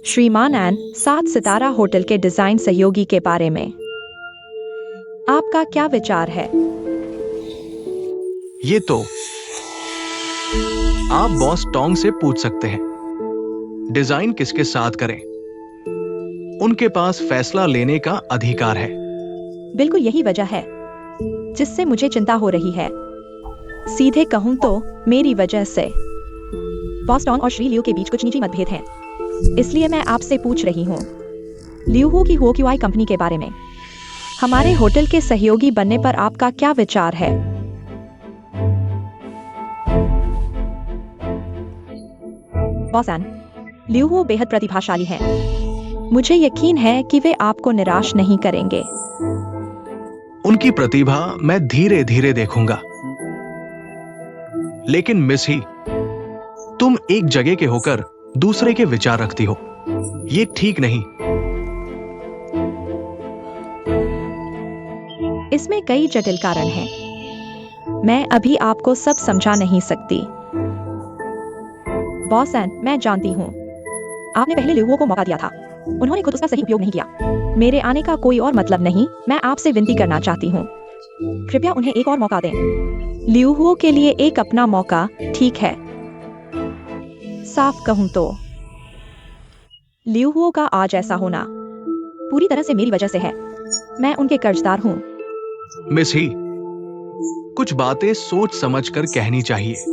श्रीमान एन 7 सितारा होटल के डिजाइन सहयोगी के बारे में आपका क्या विचार है? ये तो आप बॉस टोंग से पूछ सकते हैं। डिजाइन किसके साथ करें, उनके पास फैसला लेने का अधिकार है। बिल्कुल यही वजह है जिससे मुझे चिंता हो रही है। सीधे कहूं तो मेरी वजह से बॉस टोंग और श्री लियू के बीच कुछ निजी मतभेद हैं। इसलिए मैं आपसे पूछ रही हूँ लियू हो की हुओक्यूआई कंपनी के बारे में हमारे होटल के सहयोगी बनने पर आपका क्या विचार है? बॉस एन, लियू हो बेहद प्रतिभाशाली हैं। मुझे यकीन है कि वे आपको निराश नहीं करेंगे। उनकी प्रतिभा मैं धीरे धीरे देखूंगा। लेकिन मिस ही, तुम एक जगह के होकर दूसरे के विचार रखती हो। ये ठीक नहीं। इसमें कई जटिल कारण हैं। मैं अभी आपको सब समझा नहीं सकती। बॉस एन, मैं जानती हूँ आपने पहले लियू को मौका दिया था। उन्होंने खुद उसका सही उपयोग नहीं किया। मेरे आने का कोई और मतलब नहीं। मैं आपसे विनती करना चाहती हूँ, कृपया उन्हें एक और मौका दें। लियू के लिए एक अपना मौका, ठीक है? साफ कहूं तो लियू का आज ऐसा होना पूरी तरह से मेरी वजह से है। मैं उनके कर्जदार हूं। मिस ही, कुछ बातें सोच समझ कर कहनी चाहिए।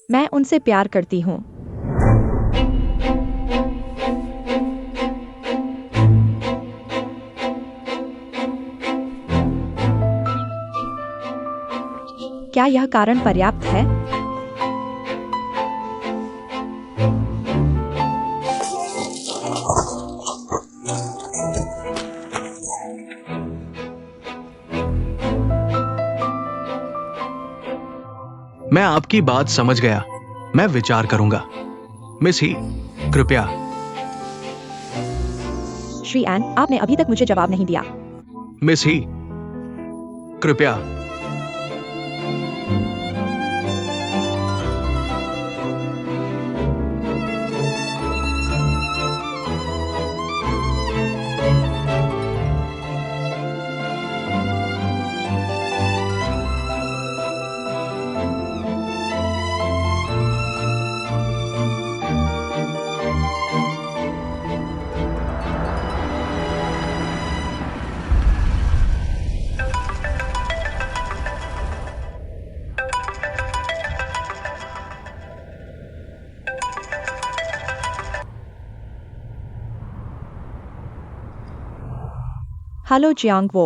मैं उनसे प्यार करती हूँ। क्या यह कारण पर्याप्त है? मैं आपकी बात समझ गया। मैं विचार करूंगा। मिस ही, कृपया। श्री एन, आपने अभी तक मुझे जवाब नहीं दिया। मिस ही, कृपया। हेलो जियांग वो।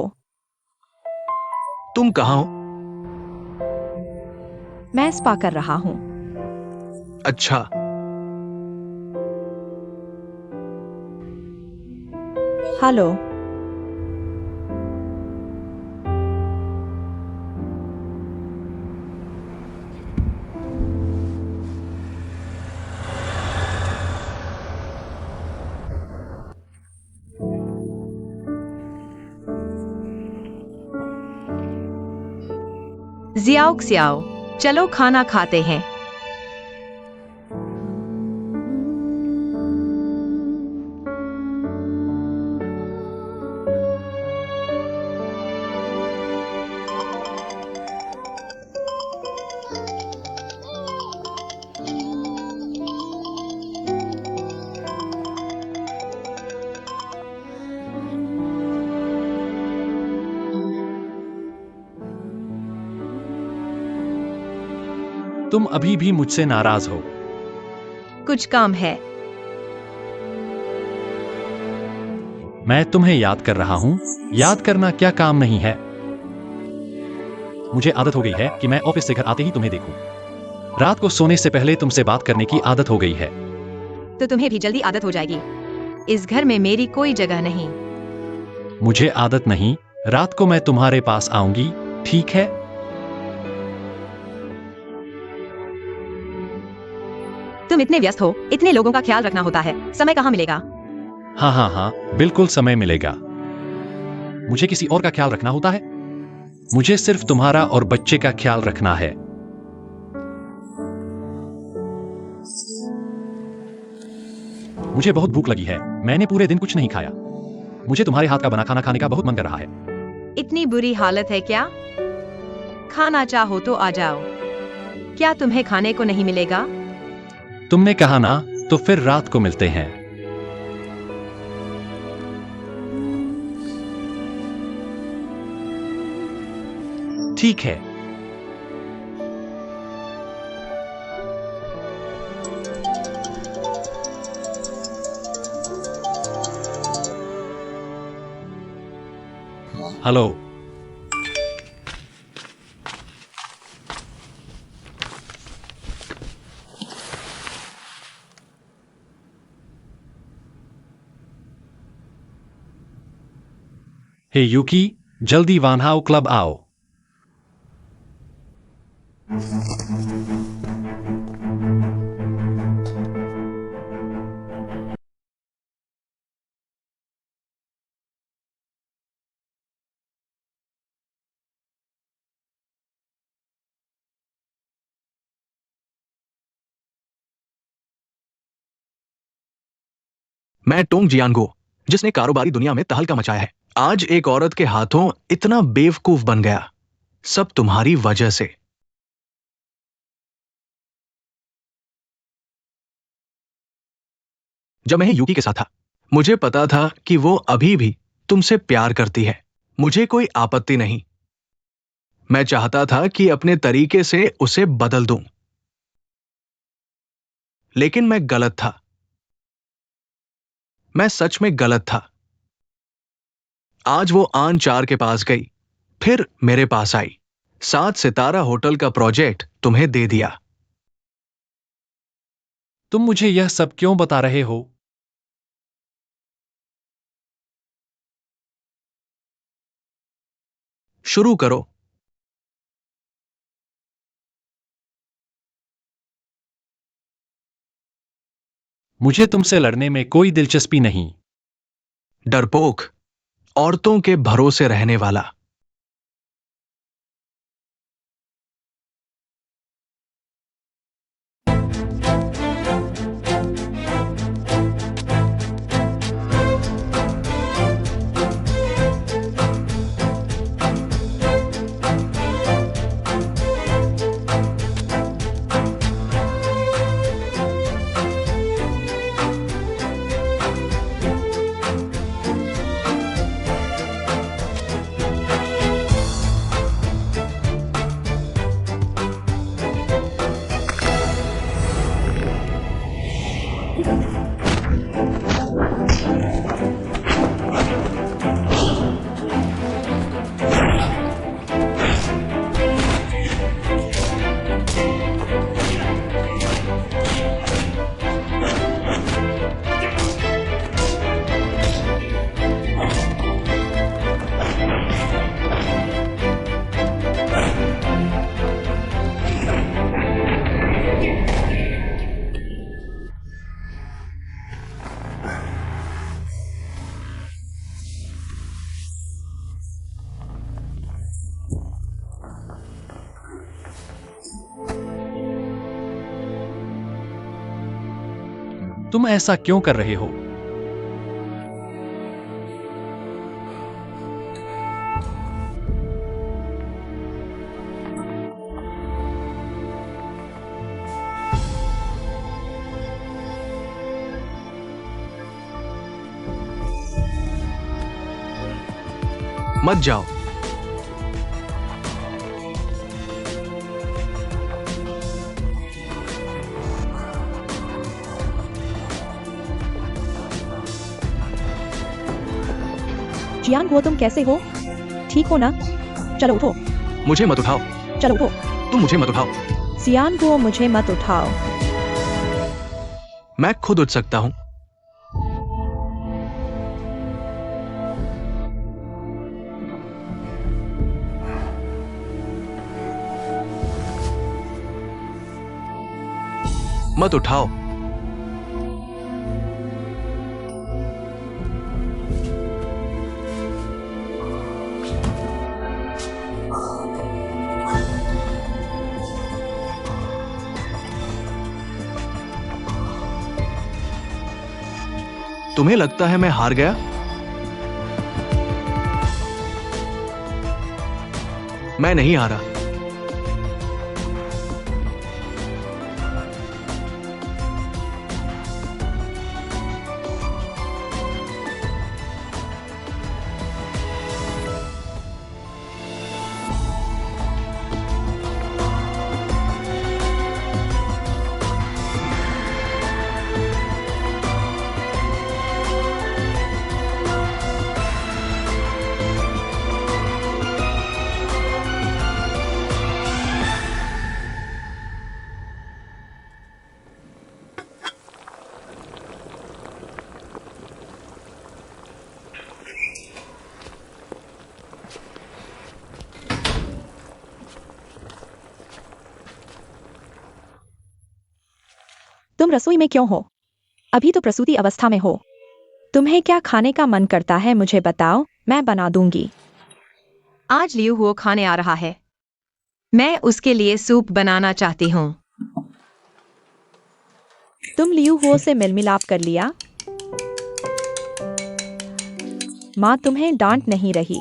तुम कहाँ हो? मैं स्पा कर रहा हूँ। अच्छा। हेलो। जियाओ xiao, चलो खाना खाते हैं। तुम अभी भी मुझसे नाराज हो? कुछ काम है। मैं तुम्हें याद कर रहा हूँ। याद करना क्या काम नहीं है। मुझे आदत हो गई है कि मैं ऑफिस से घर आते ही तुम्हें देखूं। रात को सोने से पहले तुमसे बात करने की आदत हो गई है। तो तुम्हें भी जल्दी आदत हो जाएगी। इस घर में मेरी कोई जगह नहीं। मुझे आदत नहीं। रात को मैं तुम्हारे पास आऊंगी, ठीक है? तुम इतने व्यस्त हो, इतने लोगों का ख्याल रखना होता है, समय कहाँ मिलेगा? हाँ हाँ हाँ, बिल्कुल समय मिलेगा। मुझे किसी और का ख्याल रखना होता है? मुझे सिर्फ तुम्हारा और बच्चे का ख्याल रखना है। मुझे बहुत भूख लगी है, मैंने पूरे दिन कुछ नहीं खाया। मुझे तुम्हारे हाथ का बना खाना खाने का बहुत मन कर रहा है। इतनी बुरी हालत है क्या? खाना चाहो तो आ जाओ। क्या तुम्हें खाने को नहीं मिलेगा? तुमने कहा ना, तो फिर रात को मिलते हैं। ठीक है। हेलो। हे यूकी, जल्दी वानहाउ क्लब आओ। मैं टोंग जियांगो, जिसने कारोबारी दुनिया में तहलका मचाया है, आज एक औरत के हाथों इतना बेवकूफ बन गया। सब तुम्हारी वजह से। जब मैं यूकी के साथ था, मुझे पता था कि वो अभी भी तुमसे प्यार करती है। मुझे कोई आपत्ति नहीं। मैं चाहता था कि अपने तरीके से उसे बदल दूं, लेकिन मैं गलत था। मैं सच में गलत था। आज वो आन चार के पास गई, फिर मेरे पास आई। 7 सितारा होटल का प्रोजेक्ट तुम्हें दे दिया। तुम मुझे यह सब क्यों बता रहे हो? शुरू करो। मुझे तुमसे लड़ने में कोई दिलचस्पी नहीं। डरपोक, औरतों के भरोसे रहने वाला। तुम ऐसा क्यों कर रहे हो? मत जाओ। जियान हो, तुम कैसे हो? ठीक हो ना? चलो उठो। मुझे मत उठाओ। चलो उठो। तुम मुझे मत उठाओ। सियान को मुझे मत उठाओ। मैं खुद उठ सकता हूं। मत उठाओ। तुम्हें लगता है मैं हार गया? मैं नहीं हारा। तुम रसोई में क्यों हो? अभी तो प्रसूति अवस्था में हो। तुम्हें क्या खाने का मन करता है मुझे बताओ, मैं बना दूंगी। आज लियू हुओ खाने आ रहा है। मैं उसके लिए सूप बनाना चाहती हूँ। तुम लियू हुओ से मिल मिलाप कर लिया? माँ तुम्हें डांट नहीं रही।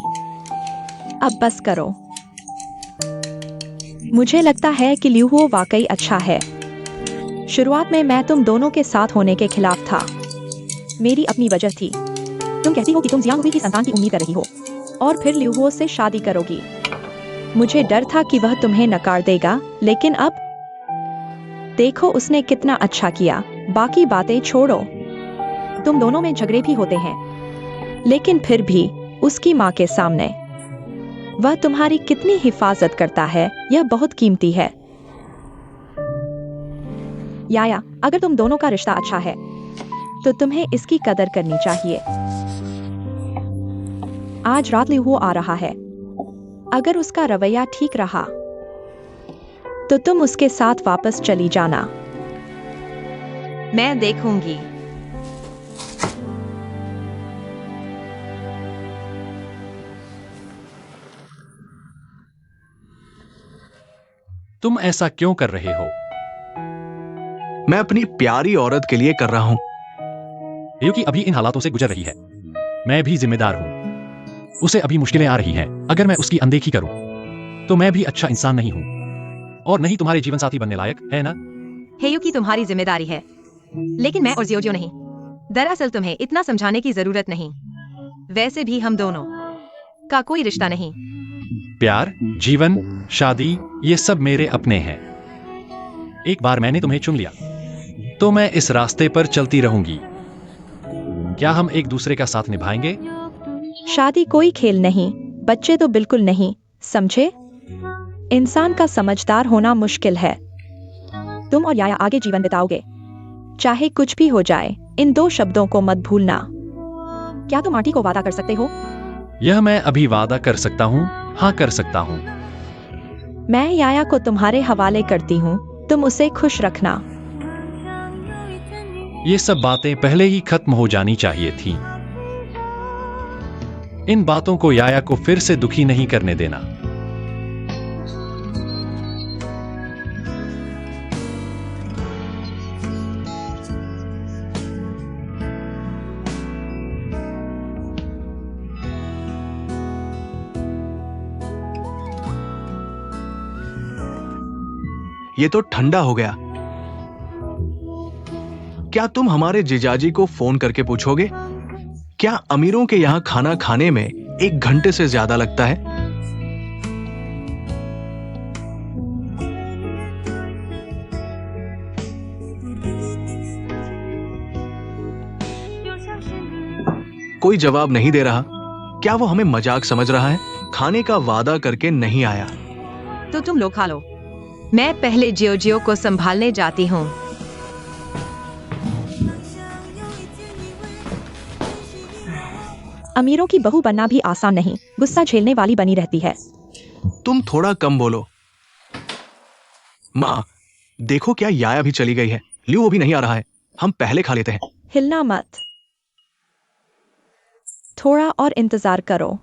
अब बस करो। मुझे लगता है कि लियू हुओ वाकई अच्छा है। शुरुआत में मैं तुम दोनों के साथ होने के खिलाफ था। मेरी अपनी वजह थी। तुम कहती हो कि तुम जियांग हुई की संतान की उम्मीद कर रही हो और फिर लियू हुओ से शादी करोगी। मुझे डर था कि वह तुम्हें नकार देगा, लेकिन अब देखो उसने कितना अच्छा किया। बाकी बातें छोड़ो। तुम दोनों में झगड़े भी होते हैं, लेकिन फिर भी उसकी माँ के सामने वह तुम्हारी कितनी हिफाजत करता है, यह बहुत कीमती है। याया, अगर तुम दोनों का रिश्ता अच्छा है तो तुम्हें इसकी कदर करनी चाहिए। आज रात लियू हुओ आ रहा है। अगर उसका रवैया ठीक रहा तो तुम उसके साथ वापस चली जाना। मैं देखूंगी। तुम ऐसा क्यों कर रहे हो? मैं अपनी प्यारी औरत के लिए कर रहा हूं। क्योंकि अभी इन हालातों से गुजर रही है। मैं भी जिम्मेदार हूं। उसे अभी मुश्किलें आ रही हैं। अगर मैं उसकी अनदेखी करूं तो मैं भी अच्छा इंसान नहीं हूं और नहीं तुम्हारे जीवन साथी बनने लायक, है ना? हेयू की तुम्हारी जिम्मेदारी है, लेकिन मैं और जियोजियो नहीं। दरअसल तुम्हें इतना समझाने की जरूरत नहीं। वैसे भी हम दोनों का कोई रिश्ता नहीं। प्यार, जीवन, शादी, ये सब मेरे अपने हैं। एक बार मैंने तुम्हें चुन लिया तो मैं इस रास्ते पर चलती रहूंगी। क्या हम एक दूसरे का साथ निभाएंगे? शादी कोई खेल नहीं, बच्चे तो बिल्कुल नहीं, समझे? इंसान का समझदार होना मुश्किल है। तुम और याया आगे जीवन बिताओगे, चाहे कुछ भी हो जाए। इन दो शब्दों को मत भूलना। क्या तुम आंटी को वादा कर सकते हो? यह मैं अभी वादा कर सकता हूँ। हाँ, कर सकता हूँ। मैं याया को तुम्हारे हवाले करती हूँ, तुम उसे खुश रखना। ये सब बातें पहले ही खत्म हो जानी चाहिए थी। इन बातों को याया को फिर से दुखी नहीं करने देना। ये तो ठंडा हो गया। क्या तुम हमारे जिजाजी को फोन करके पूछोगे? क्या अमीरों के यहां खाना खाने में 1 घंटे से ज्यादा लगता है? कोई जवाब नहीं दे रहा। क्या वो हमें मजाक समझ रहा है? खाने का वादा करके नहीं आया। तो तुम लोग खा लो। मैं पहले जियोजियो को संभालने जाती हूँ। अमीरों की बहू बनना भी आसान नहीं, गुस्सा झेलने वाली बनी रहती है। तुम थोड़ा कम बोलो। माँ, देखो क्या याया भी चली गई है। लियू वो भी नहीं आ रहा है। हम पहले खा लेते हैं। हिलना मत, थोड़ा और इंतजार करो।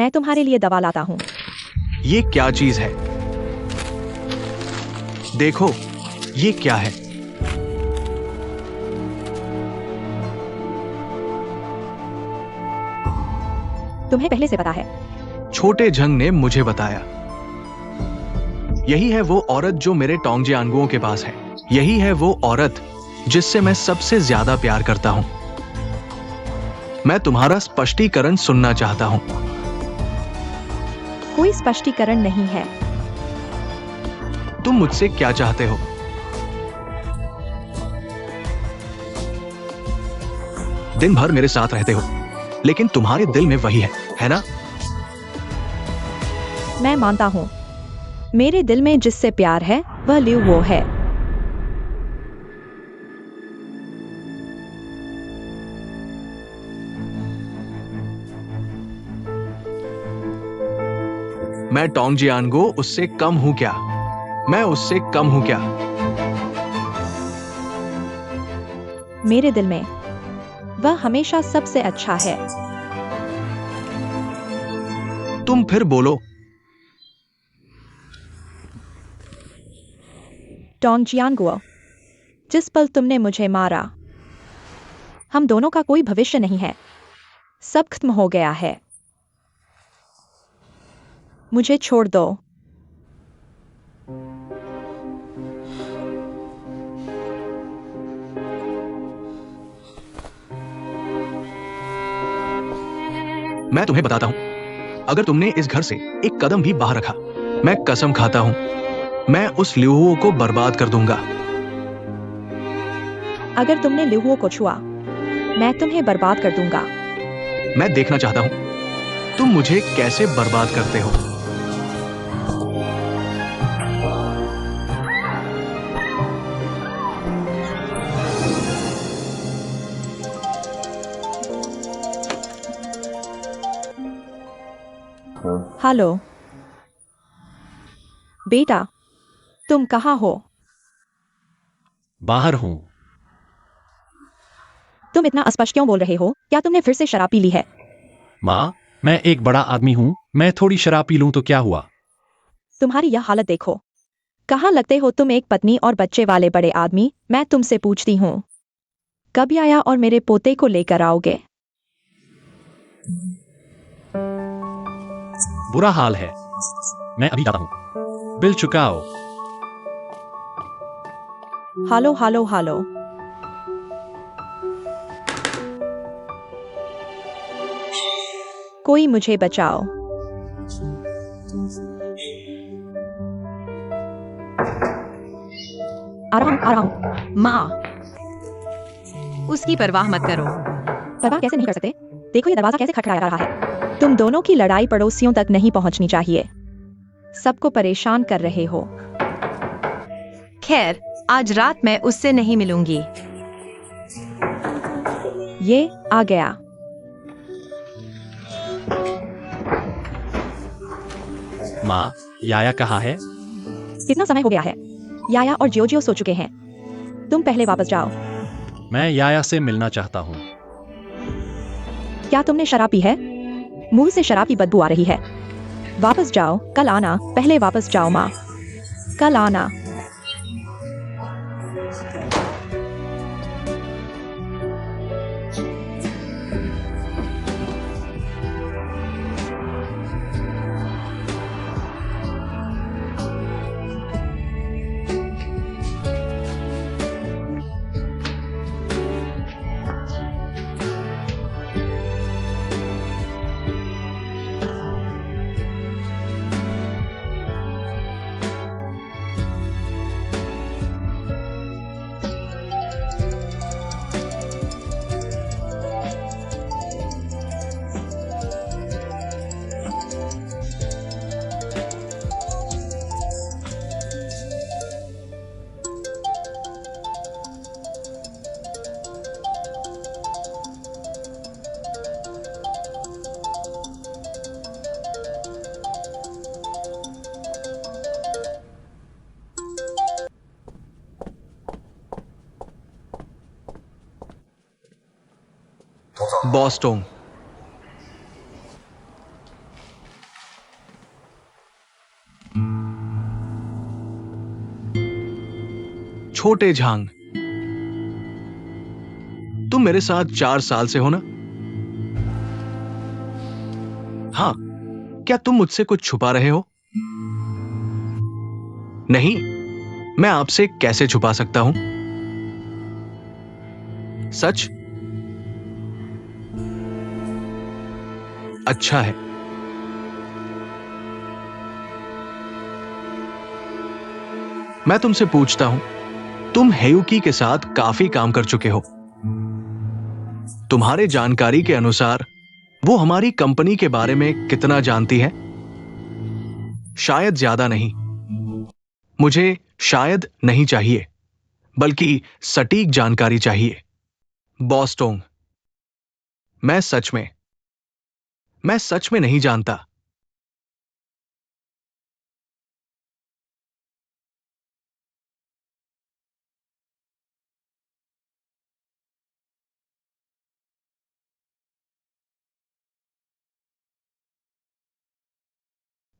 मैं तुम्हारे लिए दवा लाता हूँ। ये क्या चीज है? देखो, ये क्या है? तुम्हें पहले से पता है। छोटे झंग ने मुझे बताया। यही है वो औरत जो मेरे टोंगजियानगुओं के पास है। यही है वो औरत जिससे मैं सबसे ज्यादा प्यार करता हूं। मैं तुम्हारा स्पष्टीकरण सुनना चाहता हूं। कोई स्पष्टीकरण नहीं है। तुम मुझसे क्या चाहते हो? दिन भर मेरे साथ रहते हो, लेकिन तुम्हारे दिल में वही है ना? मैं मानता हूँ। मेरे दिल में जिससे प्यार है वह लिव वो है। मैं टोंगजियानगो उससे कम हूं क्या? मैं उससे कम हूं क्या? मेरे दिल में वह हमेशा सबसे अच्छा है। तुम फिर बोलो। टोंगजियानगुओ, जिस पल तुमने मुझे मारा, हम दोनों का कोई भविष्य नहीं है। सब खत्म हो गया है। मुझे छोड़ दो। मैं तुम्हें बताता हूं, अगर तुमने इस घर से एक कदम भी बाहर रखा, मैं कसम खाता हूं, मैं उस लिहुओ को बर्बाद कर दूंगा। अगर तुमने लिहुओ को छुआ, मैं तुम्हें बर्बाद कर दूंगा। मैं देखना चाहता हूं तुम मुझे कैसे बर्बाद करते हो। हेलो बेटा, तुम कहाँ हो? बाहर हूं। तुम इतना अस्पष्ट क्यों बोल रहे हो? क्या तुमने फिर से शराब पी ली है? माँ, मैं एक बड़ा आदमी हूं। मैं थोड़ी शराब पी लूं तो क्या हुआ? तुम्हारी यह हालत देखो। कहाँ लगते हो तुम एक पत्नी और बच्चे वाले बड़े आदमी। मैं तुमसे पूछती हूँ, कब आया और मेरे पोते को लेकर आओगे? बुरा हाल है। मैं अभी जाता हूं। बिल चुकाओ। हालो हालो हालो। कोई मुझे बचाओ। आ रहा हूं। माँ, उसकी परवाह मत करो। परवाह कैसे नहीं कर सकते? देखो ये दरवाजा कैसे खटखटाया रहा है। तुम दोनों की लड़ाई पड़ोसियों तक नहीं पहुंचनी चाहिए। सबको परेशान कर रहे हो। खैर, आज रात मैं उससे नहीं मिलूंगी। ये आ गया। माँ, याया कहाँ है? कितना समय हो गया है? याया और जियोजियो सो चुके हैं। तुम पहले वापस जाओ। मैं याया से मिलना चाहता हूँ। क्या तुमने शराब पी है? मुंह से शराब की बदबू आ रही है। वापस जाओ, कल आना। पहले वापस जाओ माँ, कल आना। बॉस्टोंग, छोटे झांग, तुम मेरे साथ 4 साल से हो ना? हाँ, क्या तुम मुझसे कुछ छुपा रहे हो? नहीं, मैं आपसे कैसे छुपा सकता हूं? सच? अच्छा है। मैं तुमसे पूछता हूं, तुम हेयुकी के साथ काफी काम कर चुके हो। तुम्हारे जानकारी के अनुसार वो हमारी कंपनी के बारे में कितना जानती है? शायद ज्यादा नहीं। मुझे शायद नहीं चाहिए, बल्कि सटीक जानकारी चाहिए। बॉस टोंग, मैं सच में नहीं जानता।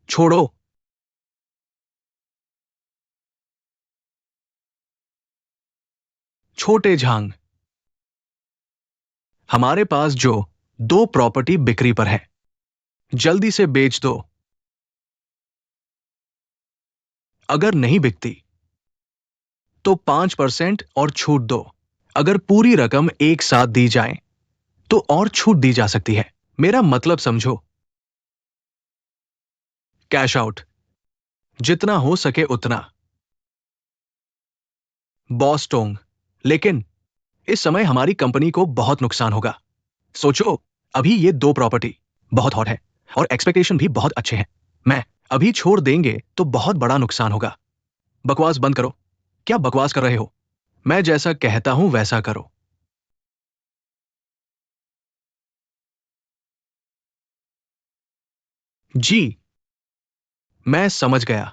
छोड़ो। छोटे झांग, हमारे पास जो 2 प्रॉपर्टी बिक्री पर है, जल्दी से बेच दो। अगर नहीं बिकती तो 5% और छूट दो। अगर पूरी रकम एक साथ दी जाए तो और छूट दी जा सकती है। मेरा मतलब समझो। कैश आउट, जितना हो सके उतना। बॉस टोंग, लेकिन इस समय हमारी कंपनी को बहुत नुकसान होगा। सोचो, अभी ये 2 प्रॉपर्टी बहुत हॉट है और एक्सपेक्टेशन भी बहुत अच्छे हैं। मैं अभी छोड़ देंगे तो बहुत बड़ा नुकसान होगा। बकवास बंद करो। क्या बकवास कर रहे हो? मैं जैसा कहता हूं वैसा करो। जी, मैं समझ गया।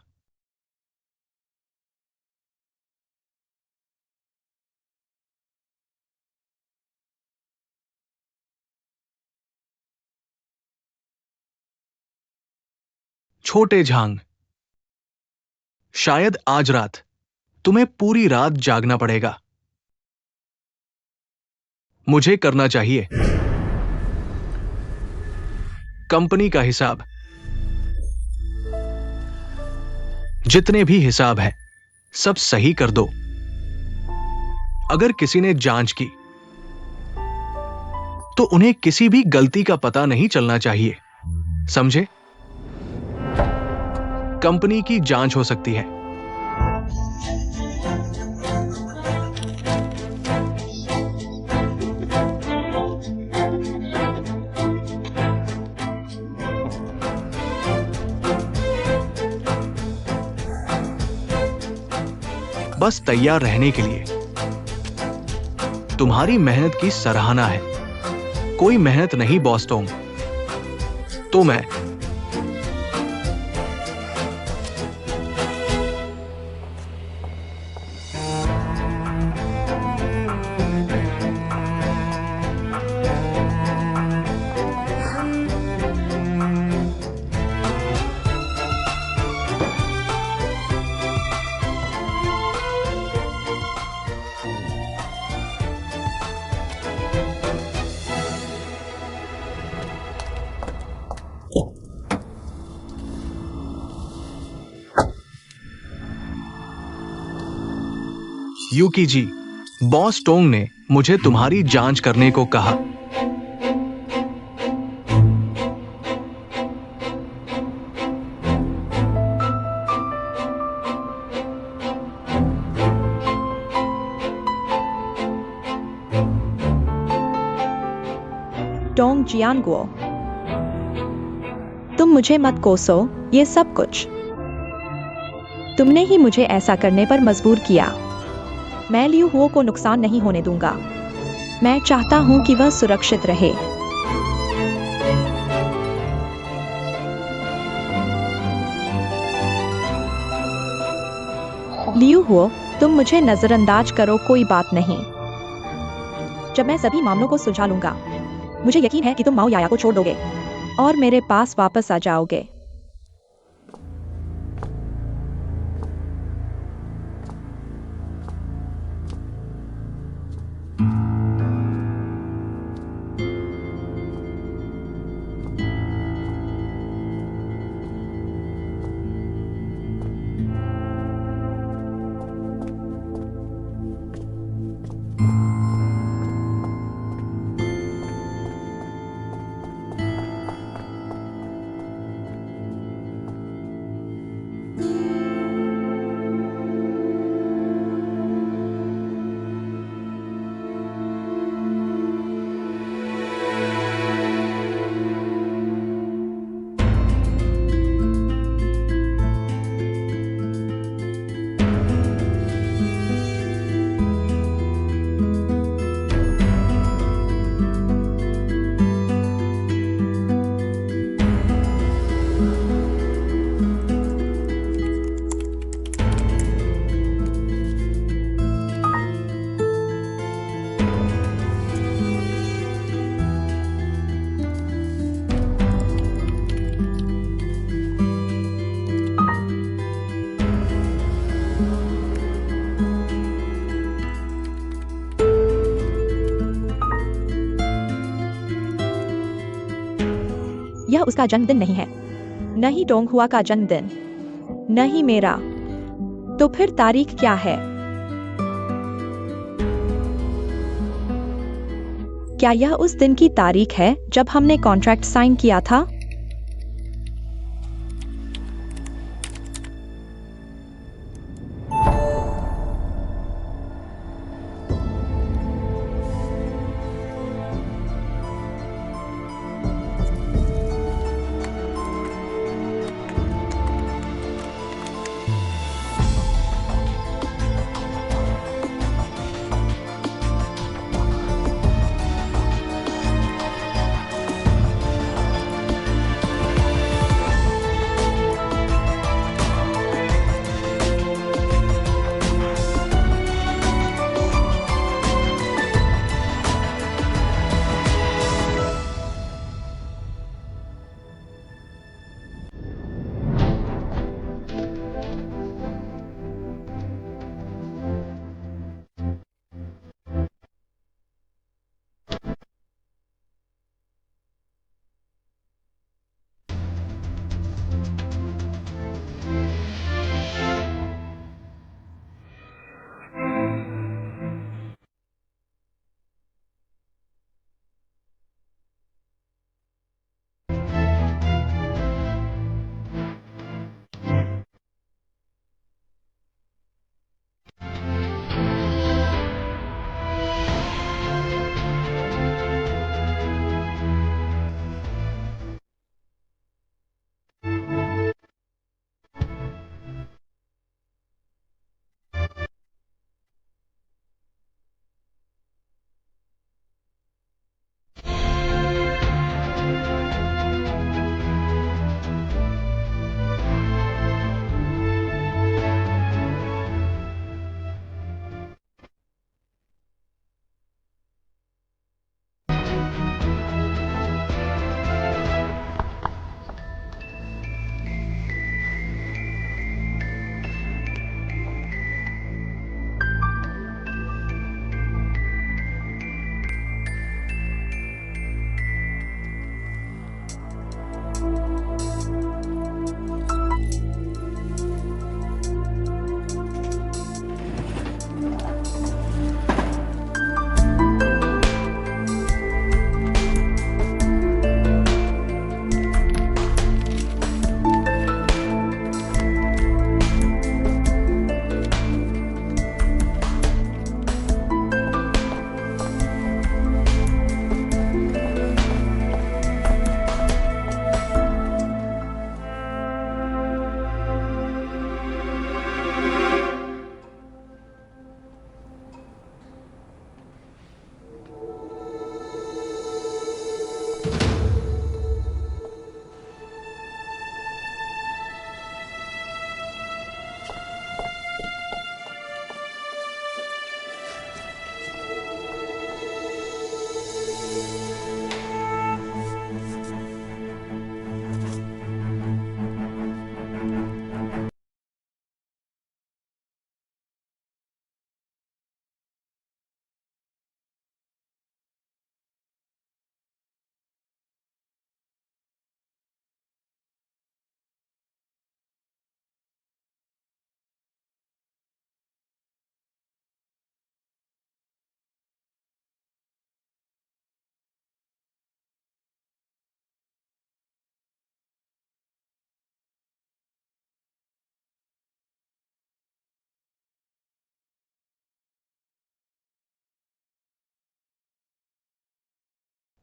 छोटे झांग, शायद आज रात तुम्हें पूरी रात जागना पड़ेगा। मुझे करना चाहिए। कंपनी का हिसाब, जितने भी हिसाब है सब सही कर दो। अगर किसी ने जांच की तो उन्हें किसी भी गलती का पता नहीं चलना चाहिए, समझे? कंपनी की जांच हो सकती है। बस तैयार रहने के लिए। तुम्हारी मेहनत की सराहना है। कोई मेहनत नहीं बॉस टोंग। तो मैं यूकी जी, बॉस टोंग ने मुझे तुम्हारी जांच करने को कहा। टोंग जियानगुओ, तुम मुझे मत कोसो। ये सब कुछ तुमने ही मुझे ऐसा करने पर मजबूर किया। मैं लियू हुओ को नुकसान नहीं होने दूंगा। मैं चाहता हूं कि वह सुरक्षित रहे। लियू हुओ, तुम मुझे नजरअंदाज करो, कोई बात नहीं। जब मैं सभी मामलों को सुलझा लूंगा, मुझे यकीन है कि तुम माओ याया को छोड़ दोगे और मेरे पास वापस आ जाओगे। उसका जन्मदिन नहीं है, नहीं डोंग हुआ का जन्मदिन, नहीं मेरा। तो फिर तारीख क्या है? क्या यह उस दिन की तारीख है जब हमने कॉन्ट्रैक्ट साइन किया था?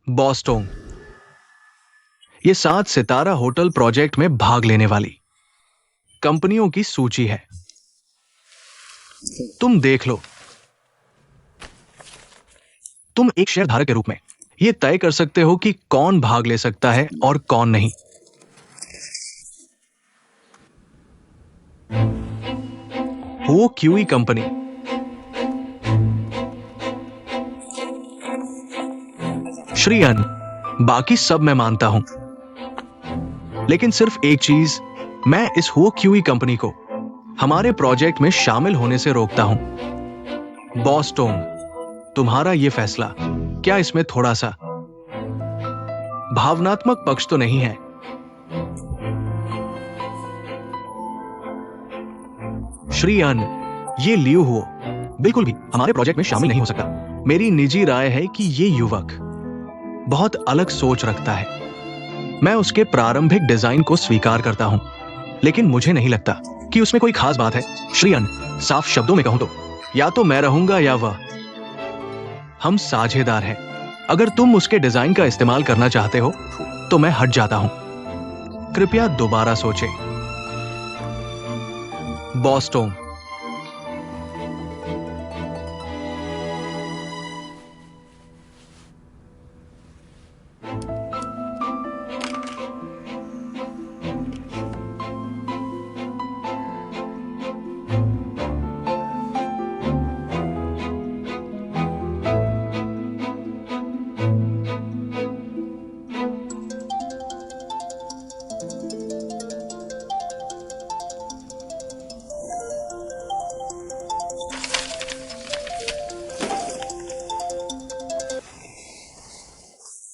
बॉस्टोंग, ये 7 सितारा होटल प्रोजेक्ट में भाग लेने वाली कंपनियों की सूची है। तुम देख लो। तुम एक शेयरधारक के रूप में यह तय कर सकते हो कि कौन भाग ले सकता है और कौन नहीं। वो क्यूई कंपनी, श्रीअन, बाकी सब मैं मानता हूं, लेकिन सिर्फ एक चीज, मैं इस हो क्यूई कंपनी को हमारे प्रोजेक्ट में शामिल होने से रोकता हूं। बॉस्टोंग, तुम्हारा यह फैसला क्या इसमें थोड़ा सा भावनात्मक पक्ष तो नहीं है, श्रीयान, ये लियो हो बिल्कुल भी हमारे प्रोजेक्ट में शामिल नहीं हो सकता। मेरी निजी राय है कि ये युवक बहुत अलग सोच रखता है। मैं उसके प्रारंभिक डिजाइन को स्वीकार करता हूं, लेकिन मुझे नहीं लगता कि उसमें कोई खास बात है। श्रीयान, साफ शब्दों में कहूं तो या तो मैं रहूंगा या वह। हम साझेदार हैं। अगर तुम उसके डिजाइन का इस्तेमाल करना चाहते हो तो मैं हट जाता हूं। कृपया दोबारा सोचें। Boss Tom.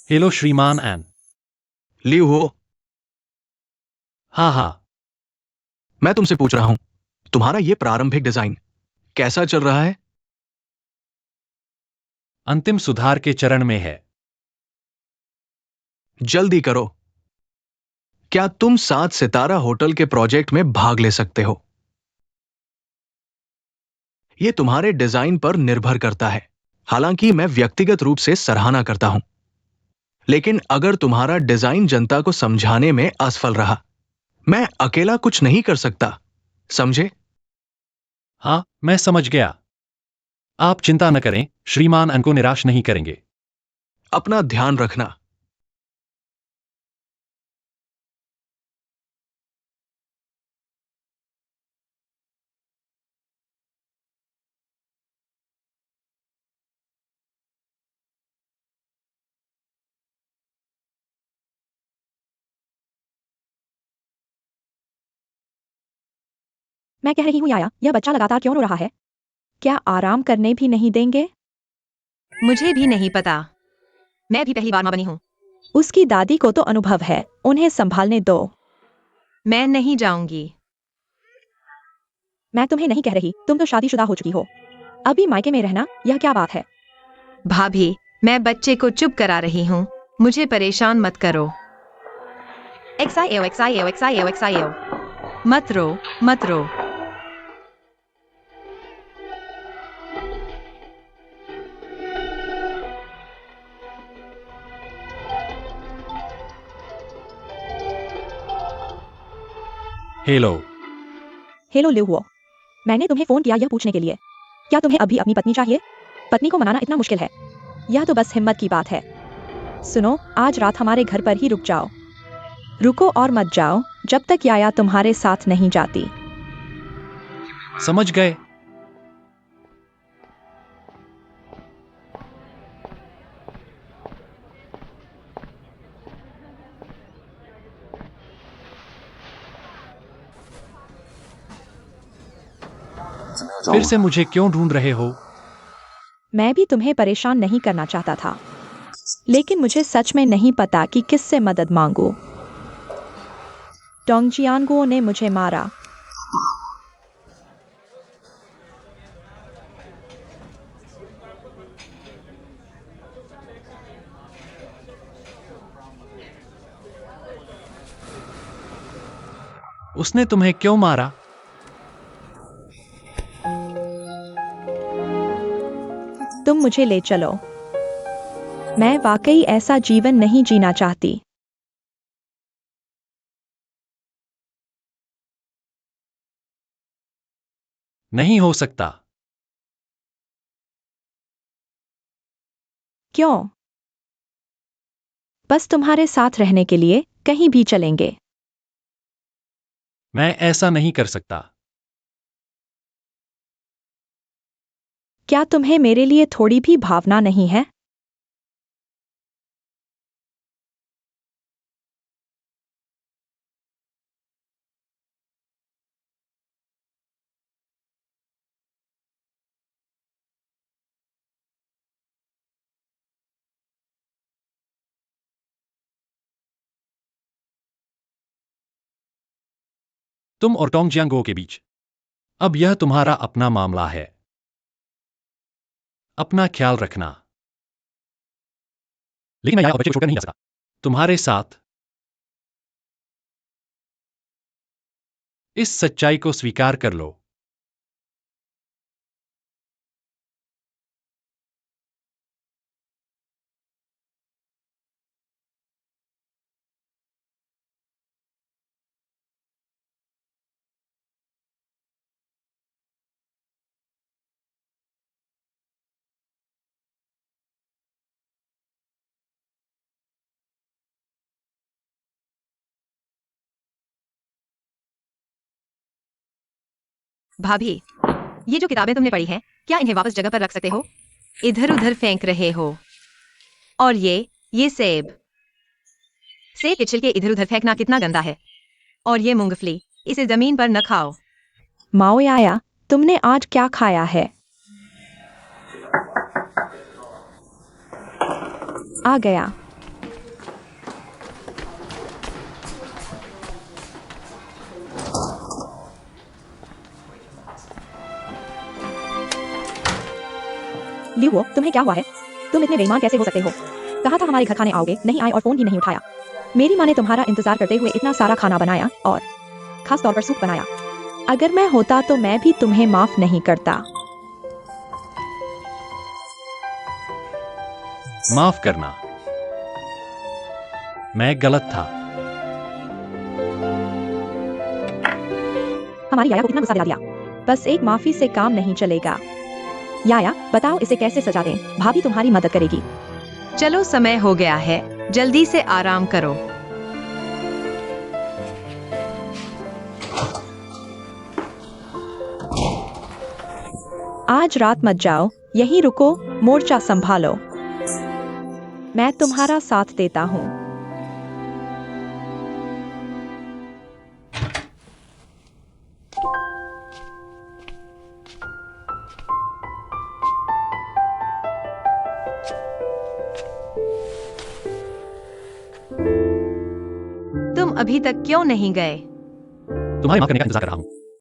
हेलो श्रीमान एन। लियो हो, हाँ हाँ, मैं तुमसे पूछ रहा हूं, तुम्हारा ये प्रारंभिक डिजाइन कैसा चल रहा है? अंतिम सुधार के चरण में है। जल्दी करो। क्या तुम 7 सितारा होटल के प्रोजेक्ट में भाग ले सकते हो? यह तुम्हारे डिजाइन पर निर्भर करता है। हालांकि मैं व्यक्तिगत रूप से सराहना करता हूं, लेकिन अगर तुम्हारा डिजाइन जनता को समझाने में असफल रहा, मैं अकेला कुछ नहीं कर सकता। समझे? हाँ, मैं समझ गया। आप चिंता न करें, श्रीमान एन को निराश नहीं करेंगे। अपना ध्यान रखना। मैं कह रही हूँ याया, यह बच्चा लगातार क्यों रो रहा है? क्या आराम करने भी नहीं देंगे? मुझे भी नहीं पता। मैं भी पहली बार मां बनी हूँ। उसकी दादी को तो अनुभव है, उन्हें संभालने दो। मैं नहीं जाऊंगी। मैं तुम्हें नहीं कह रही, तुम तो शादीशुदा हो चुकी हो। अभी मायके में रहना, यह क्या बात है? भाभी, मैं बच्चे को चुप करा रही हूँ। मुझे परेशान मत करो। एक्साइओ एक्साइओ एक्साइओ एक्साइओ। मत रो, मत रो। हेलो। हेलो लिव हुओ, मैंने तुम्हें फोन किया यह पूछने के लिए, क्या तुम्हें अभी अपनी पत्नी चाहिए? पत्नी को मनाना इतना मुश्किल है? यह तो बस हिम्मत की बात है। सुनो, आज रात हमारे घर पर ही रुक जाओ। रुको और मत जाओ जब तक याया तुम्हारे साथ नहीं जाती। समझ गए। फिर से मुझे क्यों ढूंढ रहे हो? मैं भी तुम्हें परेशान नहीं करना चाहता था, लेकिन मुझे सच में नहीं पता कि किससे मदद मांगूं। डोंगजियानगुओ ने मुझे मारा। उसने तुम्हें क्यों मारा? तुम मुझे ले चलो। मैं वाकई ऐसा जीवन नहीं जीना चाहती। नहीं हो सकता। क्यों? बस तुम्हारे साथ रहने के लिए कहीं भी चलेंगे। मैं ऐसा नहीं कर सकता। क्या तुम्हें मेरे लिए थोड़ी भी भावना नहीं है? तुम और टोंग जियांगो के बीच अब यह तुम्हारा अपना मामला है। अपना ख्याल रखना। लेकिन मैं यहां बच्चे को छोड़कर नहीं जा सकता। तुम्हारे साथ इस सच्चाई को स्वीकार कर लो। भाभी, ये जो किताबें तुमने पढ़ी हैं, क्या इन्हें वापस जगह पर रख सकते हो? इधर उधर फेंक रहे हो। और ये सेब के छिलके इधर उधर फेंकना कितना गंदा है। और ये मूंगफली, इसे जमीन पर न खाओ। माओयाया, तुमने आज क्या खाया है? आ गया। लियो, तुम्हें क्या हुआ है? तुम इतने बेईमान कैसे हो सकते हो? कहा था हमारे घर खाने आओगे, नहीं आए और फोन भी नहीं उठाया। मेरी माँ ने तुम्हारा इंतजार करते हुए इतना सारा खाना बनाया और खास तौर पर सूप बनाया। अगर मैं होता तो मैं भी तुम्हें माफ नहीं करता। माफ करना। मैं गलत था। हमारी याया को इतना गुस्सा दिला दिया। बस एक माफी से काम नहीं चलेगा। याया, बताओ इसे कैसे सजा दें? भाभी तुम्हारी मदद करेगी। चलो, समय हो गया है, जल्दी से आराम करो। आज रात मत जाओ, यहीं रुको, मोर्चा संभालो। मैं तुम्हारा साथ देता हूँ। तुम अभी तक क्यों नहीं गए? तुम्हारे माफ करने का इंतजार कर रहा हूं।